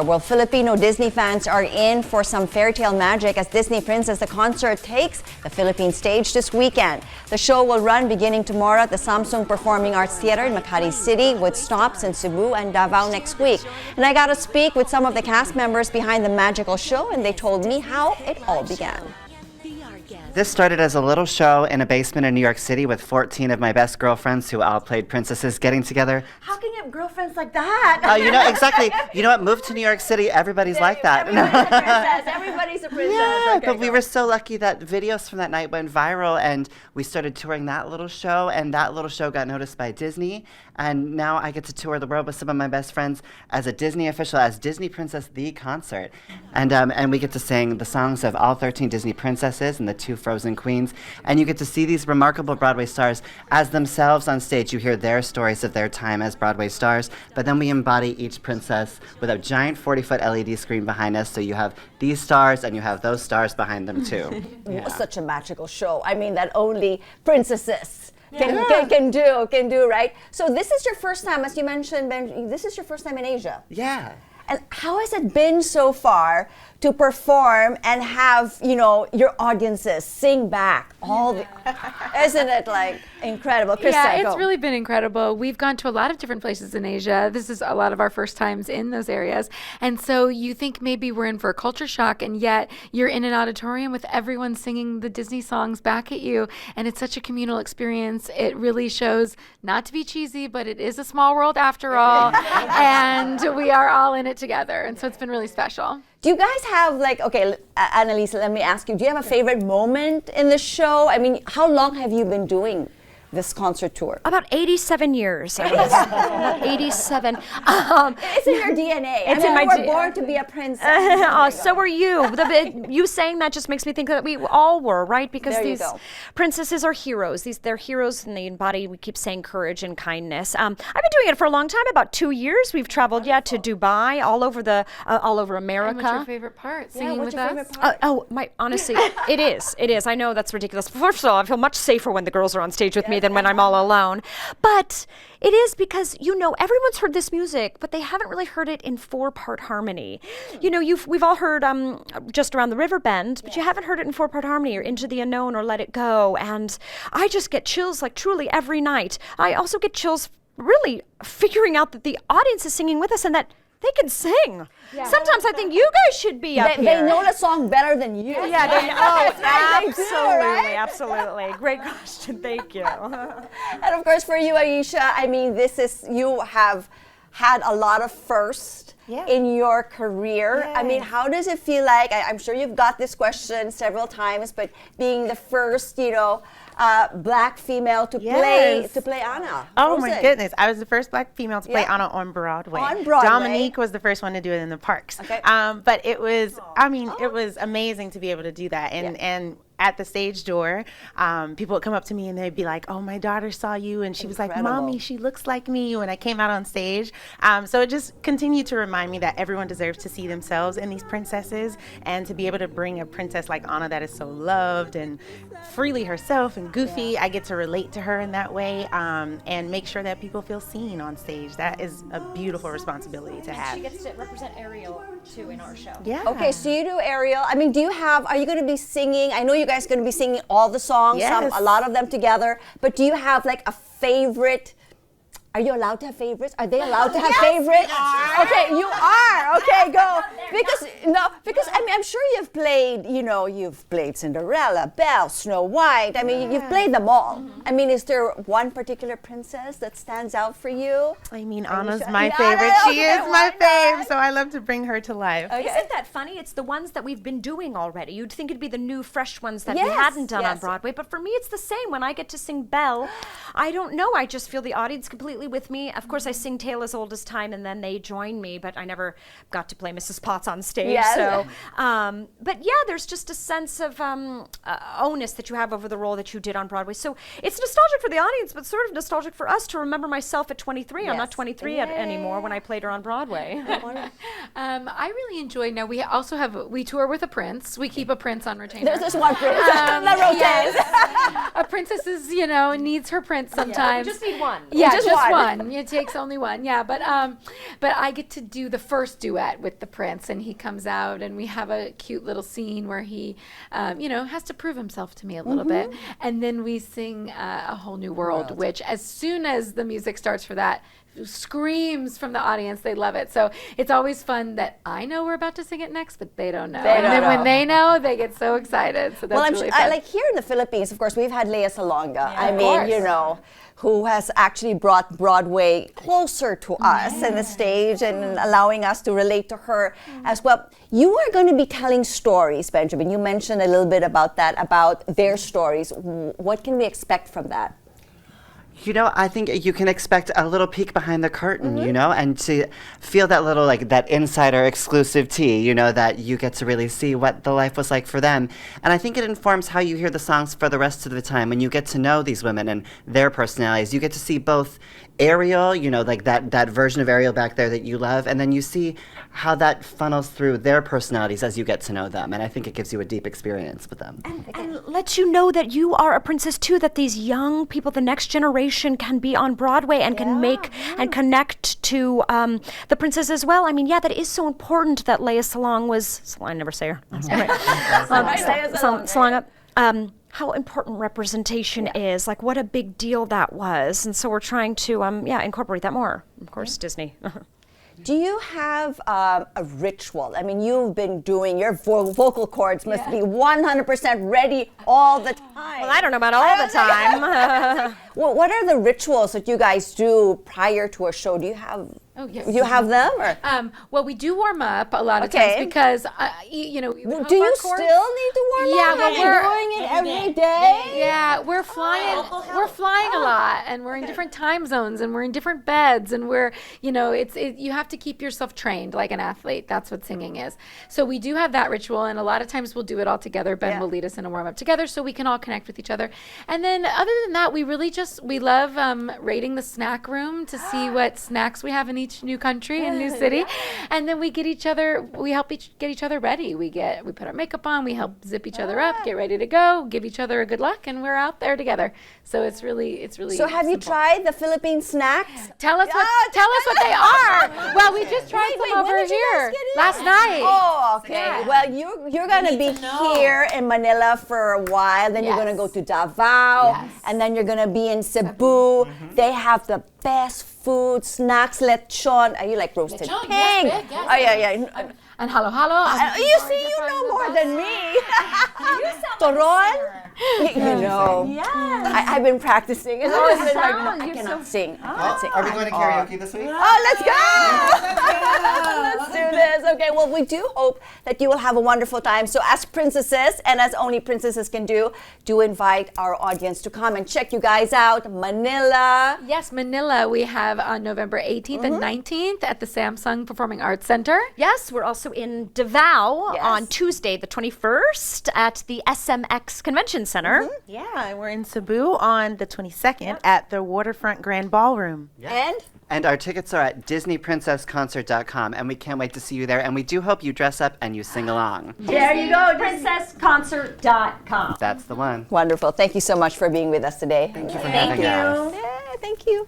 more. Well, Filipino Disney fans are in for some fairy tale magic as Disney Princess the Concert takes the Philippine stage this weekend. The show will run beginning tomorrow at the Samsung Performing Arts Theater in Makati City with stops in Cebu and Davao next week. And I got to speak with some of the cast members behind the magical show, and they told me how it all began. This started as a little show in a basement in New York City with 14 of my best girlfriends who all played princesses getting together. How can you have girlfriends like that? Exactly. You know what? Moved to New York City, everybody's like that. Everybody's a princess. Yeah, Okay, but we were so lucky that videos from that night went viral, and we started touring that little show, and that little show got noticed by Disney, and now I get to tour the world with some of my best friends as a Disney official, as Disney Princess the Concert, and we get to sing the songs of all 13 Disney princesses and the 2 Frozen queens, and you get to see these remarkable Broadway stars as themselves on stage. You hear their stories of their time as Broadway stars, but then we embody each princess with a giant 40-foot LED screen behind us, so you have these stars and you have those stars behind them too. Yeah. Such a magical show. I mean, that only princesses can do, right? So this is your first time, as you mentioned, Ben, this is your first time in Asia. Yeah. And how has it been so far to perform and have, your audiences sing back all the... Isn't it, like, incredible? Yeah, it's really been incredible. We've gone to a lot of different places in Asia. This is a lot of our first times in those areas. And so you think maybe we're in for a culture shock, and yet you're in an auditorium with everyone singing the Disney songs back at you. And it's such a communal experience. It really shows, not to be cheesy, but it is a small world after all. And we are all in it together. And so it's been really special. Do you guys have, Annalisa, let me ask you, do you have a favorite moment in the show? I mean, how long have you been doing this concert tour? About 87 years, I guess. About 87. It's in your DNA. It's in my DNA. You were born to be a princess. So were you. You saying that just makes me think that we all were, right? Because these princesses are heroes. They're heroes, and they embody, we keep saying, courage and kindness. I've been doing it for a long time, about 2 years. We've traveled, to Dubai, all over America. And what's your favorite part? Singing with us? Honestly, it is. I know that's ridiculous. First of all, I feel much safer when the girls are on stage with me than when I'm all alone. But it is because, everyone's heard this music, but they haven't really heard it in 4-part harmony. We've all heard Just Around the River Bend, but you haven't heard it in 4-part harmony, or Into the Unknown, or Let It Go. And I just get chills, truly every night. I also get chills really figuring out that the audience is singing with us and that they can sing. Yeah. Sometimes I think you guys should be up here. They know the song better than you. Yeah, they know. Absolutely. Great question. Thank you. And of course, for you, Aisha, I mean, you have had a lot of firsts in your career. Yes. I mean, how does it feel like? I'm sure you've got this question several times, but being the first, Black female to play Anna. Oh my goodness! I was the first Black female to play Anna on Broadway. Dominique was the first one to do it in the parks. Okay. But it was, it was amazing to be able to do that, and at the stage door, people would come up to me and they'd be like, "Oh, my daughter saw you," and she was like, "Mommy, she looks like me." When I came out on stage, so it just continued to remind me that everyone deserves to see themselves in these princesses, and to be able to bring a princess like Anna that is so loved and freely herself and goofy. I get to relate to her in that way, and make sure that people feel seen on stage. That is a beautiful responsibility to have. She gets to represent Ariel too in our show. Yeah. Okay, so you do Ariel. I mean, are you going to be singing? I know you guys are going to be singing all the songs, a lot of them together, but do you have a favorite? Are you allowed to have favorites? Are they allowed to have favorites? Okay, you are. Okay, go. Because I mean, I'm sure you've played Cinderella, Belle, Snow White. I mean, you've played them all. Mm-hmm. I mean, is there one particular princess that stands out for you? I mean, Anna's my favorite. She is my fave, so I love to bring her to life. Okay. Isn't that funny? It's the ones that we've been doing already. You'd think it'd be the new, fresh ones that we hadn't done on Broadway, but for me, it's the same. When I get to sing Belle, I don't know. I just feel the audience completely with me. Of course, I sing Tale as Old as Time, and then they join me, but I never got to play Mrs. Potts spots on stage. Yes. So, but yeah, there's just a sense of onus that you have over the role that you did on Broadway. So it's nostalgic for the audience, but sort of nostalgic for us to remember myself at 23. I'm not 23 anymore when I played her on Broadway. I really enjoy. Now we tour with a prince. We keep a prince on retainer. There's this one prince that rotates. Yes. A princess is, needs her prince sometimes. We just need one. Yeah, just one. It takes only one. Yeah, but I get to do the first duet with the prince, and he comes out, and we have a cute little scene where he, has to prove himself to me a little bit, and then we sing A Whole New World, which as soon as the music starts for that, screams from the audience. They love it. So it's always fun that I know we're about to sing it next, but they don't know. When they know, they get so excited. So that's really fun. Like here in the Philippines, of course, we've had Lea Salonga. Who has actually brought Broadway closer to us and the stage and allowing us to relate to her as well. You are going to be telling stories, Benjamin. You mentioned a little bit about that, about their stories. What can we expect from that? I think you can expect a little peek behind the curtain, and to feel that little, that insider exclusive tea, that you get to really see what the life was like for them. And I think it informs how you hear the songs for the rest of the time. When you get to know these women and their personalities, you get to see both Ariel, that version of Ariel back there that you love, and then you see how that funnels through their personalities as you get to know them. And I think it gives you a deep experience with them. And lets you know that you are a princess too, that these young people, the next generation, can be on Broadway and can make and connect to the princess as well. I mean, that is so important that Lea Salonga was, I never say her. Salonga. How important representation is, what a big deal that was. And so we're trying to, incorporate that more. Of course, Disney. Do you have a ritual? I mean, you've been doing, your vocal cords must be 100% ready all the time. Well, I don't know about all the time. Well, what are the rituals that you guys do prior to a show? Do you have? Oh, yes. You have them? Or? Well, we do warm up a lot of times because, do you still need to warm up? Yeah, well, we're doing it every day. Yeah, we're flying a lot, and we're in different time zones, and we're in different beds, and we're, you have to keep yourself trained like an athlete. That's what singing is. So we do have that ritual, and a lot of times we'll do it all together. Ben will lead us in a warm up together so we can all connect with each other. And then other than that, we really we love raiding the snack room to see what snacks we have in each new country and new city, and then we help get each other ready. We put our makeup on, we help zip each other up, get ready to go, give each other a good luck, and we're out there together. So it's really. So have you tried the Philippine snacks? Tell us what they are. Well, we just tried some over here last night. Oh, okay. Yeah. Well, you're going to be here in Manila for a while. Then you're going to go to Davao, and then you're going to be in Cebu. They have the best food, snacks, lechon. Are you like roasted pig? Yes. Oh, yeah. And halo. You see, you know more than me. Toron? You know. Yeah. I've been practicing. It's always been like, I cannot sing. Are we going to karaoke this week? Oh, let's go! Let's do this. Okay, well, we do hope that you will have a wonderful time. So as princesses, and as only princesses can do invite our audience to come and check you guys out. Manila. Yes, Manila. We have on November 18th and 19th at the Samsung Performing Arts Center. Yes, we're also in Davao on Tuesday, the 21st, at the SMX Convention Center. Yeah, and we're in Cebu on the 22nd at the Waterfront Grand Ballroom. And our tickets are at DisneyPrincessConcert.com, and we can't wait to see you there. And we do hope you dress up and you sing along. There you go, DisneyPrincessConcert.com. That's the one. Wonderful. Thank you so much for being with us today. Thank you for having us. Yeah, thank you.